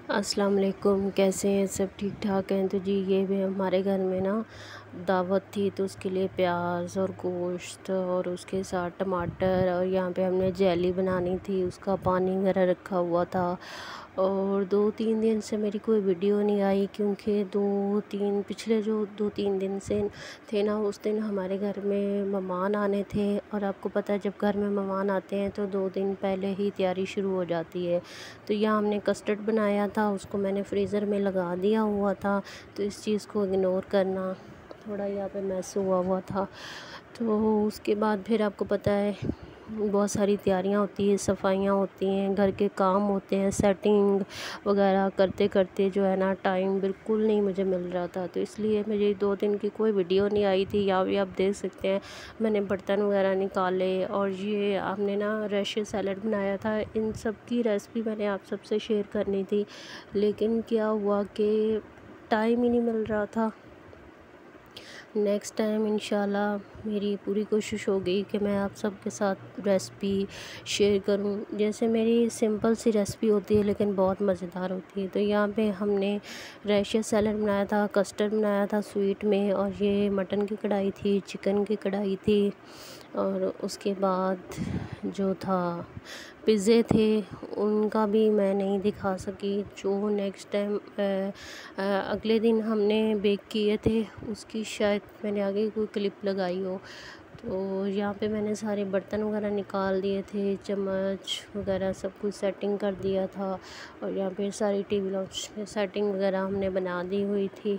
अस्सलाम वालेकुम। कैसे हैं सब? ठीक ठाक हैं? तो जी ये भी हमारे घर में ना दावत थी, तो उसके लिए प्याज और गोश्त और उसके साथ टमाटर, और यहाँ पे हमने जेली बनानी थी, उसका पानी वगैरह रखा हुआ था। और 2-3 दिन से मेरी कोई वीडियो नहीं आई, क्योंकि पिछले जो 2-3 दिन से थे ना, उस दिन हमारे घर में मेहमान आने थे। और आपको पता है, जब घर में मेहमान आते हैं तो 2 दिन पहले ही तैयारी शुरू हो जाती है। तो यहाँ हमने कस्टर्ड बनाया था, उसको मैंने फ्रीज़र में लगा दिया हुआ था। तो इस चीज़ को इग्नोर करना, थोड़ा यहाँ पे मैस हुआ हुआ था। तो उसके बाद फिर आपको पता है बहुत सारी तैयारियां होती है, सफाइयां होती हैं, घर के काम होते हैं, सेटिंग वगैरह करते करते जो है ना, टाइम बिल्कुल नहीं मुझे मिल रहा था। तो इसलिए मुझे 2 दिन की कोई वीडियो नहीं आई थी। यहाँ भी आप देख सकते हैं, मैंने बर्तन वगैरह निकाले। और ये आपने ना रशिया सैलड बनाया था, इन सब की रेसिपी मैंने आप सबसे शेयर करनी थी, लेकिन क्या हुआ कि टाइम ही नहीं मिल रहा था। नेक्स्ट टाइम इंशाल्लाह मेरी पूरी कोशिश होगी कि मैं आप सबके साथ रेसिपी शेयर करूं। जैसे मेरी सिंपल सी रेसिपी होती है, लेकिन बहुत मज़ेदार होती है। तो यहाँ पे हमने रशिया सैलड बनाया था, कस्टर्ड बनाया था स्वीट में, और ये मटन की कढ़ाई थी, चिकन की कढ़ाई थी। और उसके बाद जो था पिज़्ज़े थे, उनका भी मैं नहीं दिखा सकी। जो नेक्स्ट टाइम अगले दिन हमने बेक किए थे, उसकी शायद मैंने आगे कोई क्लिप लगाई हो। तो यहाँ पे मैंने सारे बर्तन वगैरह निकाल दिए थे, चम्मच वगैरह सब कुछ सेटिंग कर दिया था। और यहाँ पे सारी टेबल सेटिंग वगैरह हमने बना दी हुई थी।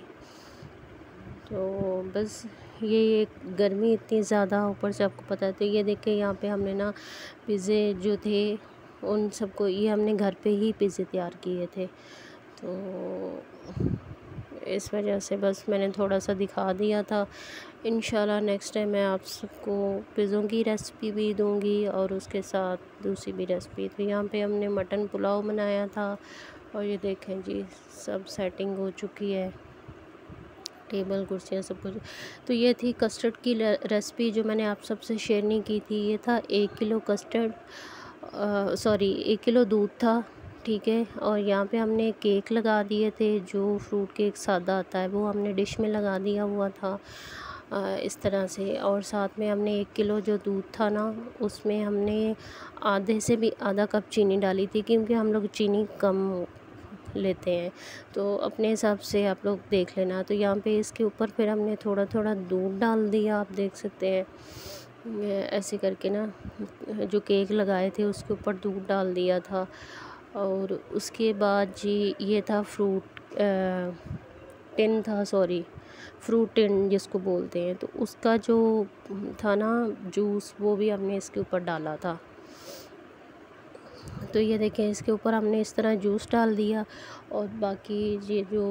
तो बस ये गर्मी इतनी ज़्यादा, ऊपर से आपको पता है। तो ये देखिए, यहाँ पे हमने ना पिज़्ज़े जो थे उन सबको, ये हमने घर पे ही पिज़्ज़े तैयार किए थे। तो इस वजह से बस मैंने थोड़ा सा दिखा दिया था। इंशाल्लाह नेक्स्ट टाइम मैं आप सबको पिज़्ज़ों की रेसिपी भी दूंगी, और उसके साथ दूसरी भी रेसिपी। तो यहाँ पे हमने मटन पुलाव बनाया था, और ये देखें जी, सब सेटिंग हो चुकी है, टेबल कुर्सियाँ सब कुछ। तो ये थी कस्टर्ड की रेसिपी जो मैंने आप सबसे शेयर नहीं की थी। ये था 1 किलो कस्टर्ड, सॉरी 1 किलो दूध था, ठीक है। और यहाँ पे हमने केक लगा दिए थे, जो फ्रूट केक सादा आता है वो हमने डिश में लगा दिया हुआ था, इस तरह से। और साथ में हमने 1 किलो जो दूध था ना, उसमें हमने आधे से भी आधा कप चीनी डाली थी, क्योंकि हम लोग चीनी कम लेते हैं। तो अपने हिसाब से आप लोग देख लेना। तो यहाँ पे इसके ऊपर फिर हमने थोड़ा थोड़ा दूध डाल दिया, आप देख सकते हैं। ऐसे करके ना, जो केक लगाए थे उसके ऊपर दूध डाल दिया था। और उसके बाद जी ये था फ्रूट टिन था, सॉरी फ्रूट टिन जिसको बोलते हैं। तो उसका जो था ना जूस, वो भी हमने इसके ऊपर डाला था। तो ये देखें, इसके ऊपर हमने इस तरह जूस डाल दिया, और बाकी ये जो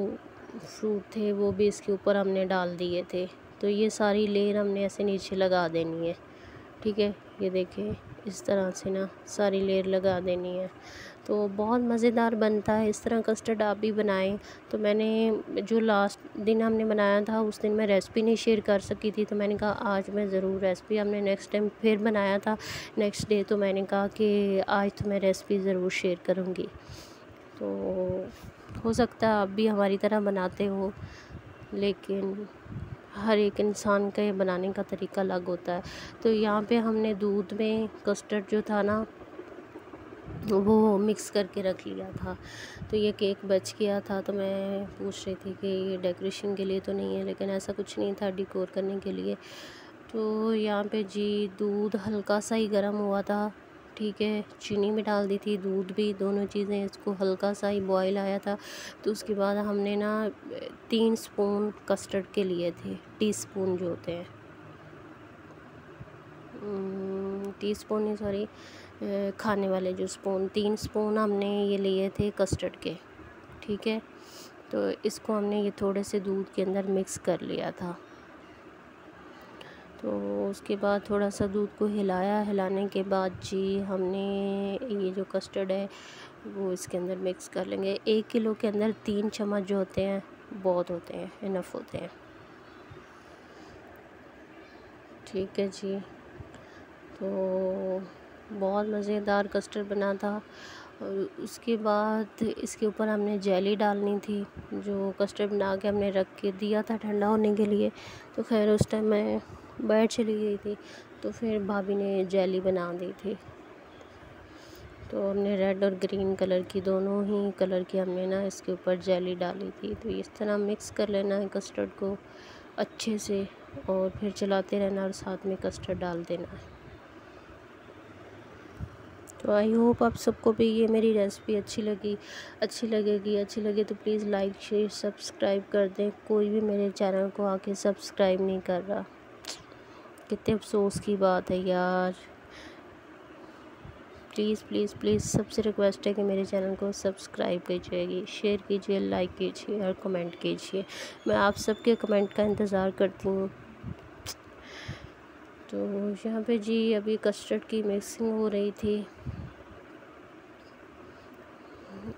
फ्रूट थे वो भी इसके ऊपर हमने डाल दिए थे। तो ये सारी लेयर हमने ऐसे नीचे लगा देनी है, ठीक है। ये देखें, इस तरह से ना सारी लेयर लगा देनी है। तो बहुत मज़ेदार बनता है। इस तरह कस्टर्ड आप भी बनाएं। तो मैंने जो लास्ट दिन हमने बनाया था, उस दिन मैं रेसिपी नहीं शेयर कर सकी थी, तो मैंने कहा आज मैं ज़रूर रेसिपी, हमने नेक्स्ट टाइम फिर बनाया था नेक्स्ट डे, तो मैंने कहा कि आज तो मैं रेसिपी ज़रूर शेयर करूँगी। तो हो सकता है आप भी हमारी तरह बनाते हो, लेकिन हर एक इंसान का ये बनाने का तरीका अलग होता है। तो यहाँ पे हमने दूध में कस्टर्ड जो था ना, वो मिक्स करके रख लिया था। तो ये केक बच गया था, तो मैं पूछ रही थी कि ये डेकोरेशन के लिए तो नहीं है, लेकिन ऐसा कुछ नहीं था, डेकोर करने के लिए। तो यहाँ पे जी दूध हल्का सा ही गर्म हुआ था, ठीक है। चीनी भी डाल दी थी, दूध भी, दोनों चीज़ें, इसको हल्का सा ही बॉयल आया था। तो उसके बाद हमने ना 3 स्पून कस्टर्ड के लिए थे, टीस्पून जो होते हैं, टीस्पून नहीं, सॉरी, खाने वाले जो स्पून, 3 स्पून हमने ये लिए थे कस्टर्ड के, ठीक है। तो इसको हमने ये थोड़े से दूध के अंदर मिक्स कर लिया था। तो उसके बाद थोड़ा सा दूध को हिलाया, हिलाने के बाद जी हमने ये जो कस्टर्ड है वो इसके अंदर मिक्स कर लेंगे। 1 किलो के अंदर 3 चम्मच जो होते हैं बहुत होते हैं, इनफ होते हैं, ठीक है जी। तो बहुत मज़ेदार कस्टर्ड बना था। और उसके बाद इसके ऊपर हमने जेली डालनी थी, जो कस्टर्ड बना के हमने रख के दिया था ठंडा होने के लिए। तो खैर उस टाइम मैं बाहर चली गई थी, तो फिर भाभी ने जेली बना दी थी। तो हमने रेड और ग्रीन कलर की, दोनों ही कलर की हमने ना इसके ऊपर जेली डाली थी। तो इस तरह मिक्स कर लेना है कस्टर्ड को अच्छे से, और फिर चलाते रहना और साथ में कस्टर्ड डाल देना है। तो आई होप आप सबको भी ये मेरी रेसिपी अच्छी लगे तो प्लीज़ लाइक शेयर सब्सक्राइब कर दें। कोई भी मेरे चैनल को आके सब्सक्राइब नहीं कर रहा, कितने अफसोस की बात है यार। प्लीज़ प्लीज़ प्लीज़ सबसे रिक्वेस्ट है कि मेरे चैनल को सब्सक्राइब कीजिए, शेयर कीजिए, लाइक कीजिए और कमेंट कीजिए। मैं आप सबके कमेंट का इंतज़ार करती हूँ। तो यहाँ पे जी अभी कस्टर्ड की मिक्सिंग हो रही थी,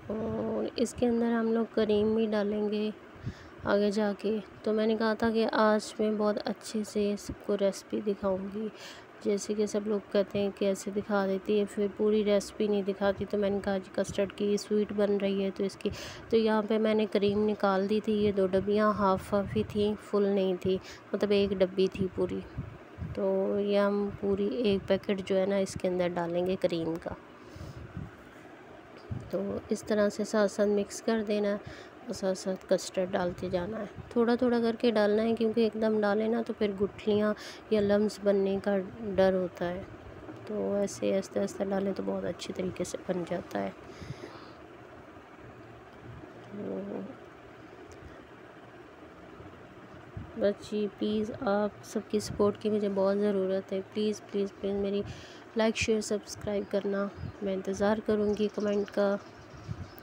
और इसके अंदर हम लोग क्रीम भी डालेंगे आगे जाके। तो मैंने कहा था कि आज मैं बहुत अच्छे से सबको रेसिपी दिखाऊंगी, जैसे कि सब लोग कहते हैं कि ऐसे दिखा देती है फिर पूरी रेसिपी नहीं दिखाती। तो मैंने कहा जी कस्टर्ड की स्वीट बन रही है तो इसकी, तो यहाँ पे मैंने क्रीम निकाल दी थी। ये 2 डब्बियाँ हाफ हाफ ही थी, फुल नहीं थी, मतलब 1 डब्बी थी पूरी। तो ये हम पूरी 1 पैकेट जो है ना इसके अंदर डालेंगे क्रीम का। तो इस तरह से साथ साथ मिक्स कर देना है और साथ साथ कस्टर्ड डालते जाना है, थोड़ा थोड़ा करके डालना है, क्योंकि एकदम डालें ना तो फिर गुठलियाँ या लम्स बनने का डर होता है। तो ऐसे आस्ते आस्ते डालें तो बहुत अच्छी तरीके से बन जाता है। तो बस जी प्लीज़ आप सबकी सपोर्ट की मुझे बहुत ज़रूरत है। प्लीज़ प्लीज़ प्लीज़ मेरी लाइक शेयर सब्सक्राइब करना, मैं इंतज़ार करूँगी कमेंट का।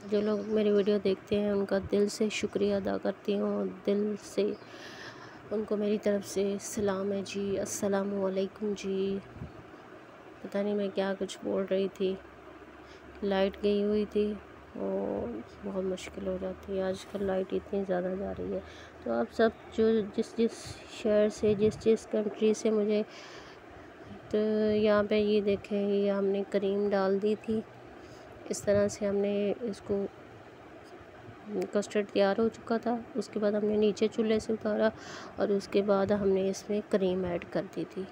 जो लोग मेरी वीडियो देखते हैं उनका दिल से शुक्रिया अदा करती हूँ, दिल से उनको मेरी तरफ़ से सलाम है जी, अस्सलामु अलैकुम जी। पता नहीं मैं क्या कुछ बोल रही थी, लाइट गई हुई थी और बहुत मुश्किल हो जाती है, आजकल लाइट इतनी ज़्यादा जा रही है। तो आप सब जो जिस जिस शहर से, जिस कंट्री से मुझे, तो यहाँ पे ये देखें, ये हमने क्रीम डाल दी थी। इस तरह से हमने इसको, कस्टर्ड तैयार हो चुका था। उसके बाद हमने नीचे चूल्हे से उतारा और उसके बाद हमने इसमें क्रीम ऐड कर दी थी।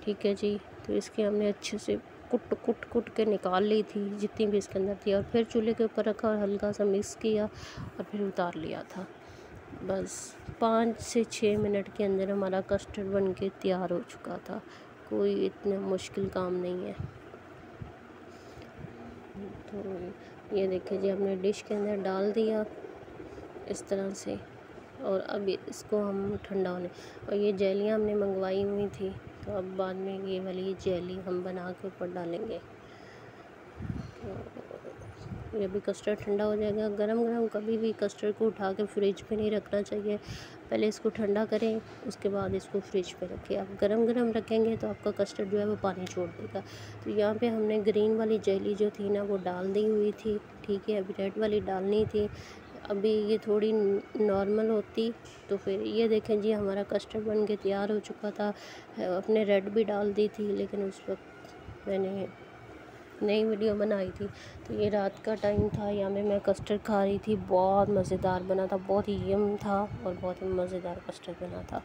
ठीक है जी, तो इसकी हमने अच्छे से कुट के निकाल ली थी जितनी भी इसके अंदर थी, और फिर चूल्हे के ऊपर रखा और हल्का सा मिक्स किया और फिर उतार लिया था। बस 5 से 6 मिनट के अंदर हमारा कस्टर्ड बन के तैयार हो चुका था। कोई इतना मुश्किल काम नहीं है। तो ये देखिए जी हमने डिश के अंदर डाल दिया इस तरह से, और अब इसको हम ठंडा होने, और ये जेलियाँ हमने मंगवाई हुई थी, तो अब बाद में ये वाली जेली हम बना के ऊपर डालेंगे। तो ये भी कस्टर्ड ठंडा हो जाएगा। गरम गरम कभी भी कस्टर्ड को उठा के फ्रिज पे नहीं रखना चाहिए, पहले इसको ठंडा करें उसके बाद इसको फ्रिज पे रखें। आप गरम गरम रखेंगे तो आपका कस्टर्ड जो है वो पानी छोड़ देगा। तो यहाँ पे हमने ग्रीन वाली जेली जो थी ना वो डाल दी हुई थी। ठीक है, अभी रेड वाली डालनी थी। अभी ये थोड़ी नॉर्मल होती तो फिर ये देखें जी हमारा कस्टर्ड बन के तैयार हो चुका था। अपने रेड भी डाल दी थी, लेकिन उस वक्त मैंने नई वीडियो बनाई थी। तो ये रात का टाइम था, यहाँ पे मैं कस्टर्ड खा रही थी, बहुत मज़ेदार बना था, बहुत ही यम था और बहुत ही मज़ेदार कस्टर्ड बना था।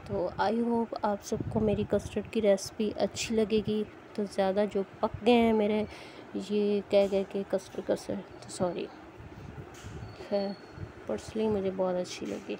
तो आई होप आप सबको मेरी कस्टर्ड की रेसिपी अच्छी लगेगी। तो ज़्यादा जो पक गए हैं मेरे ये कह के कस्टर्ड तो सॉरी, खैर पर्सनली मुझे बहुत अच्छी लगी।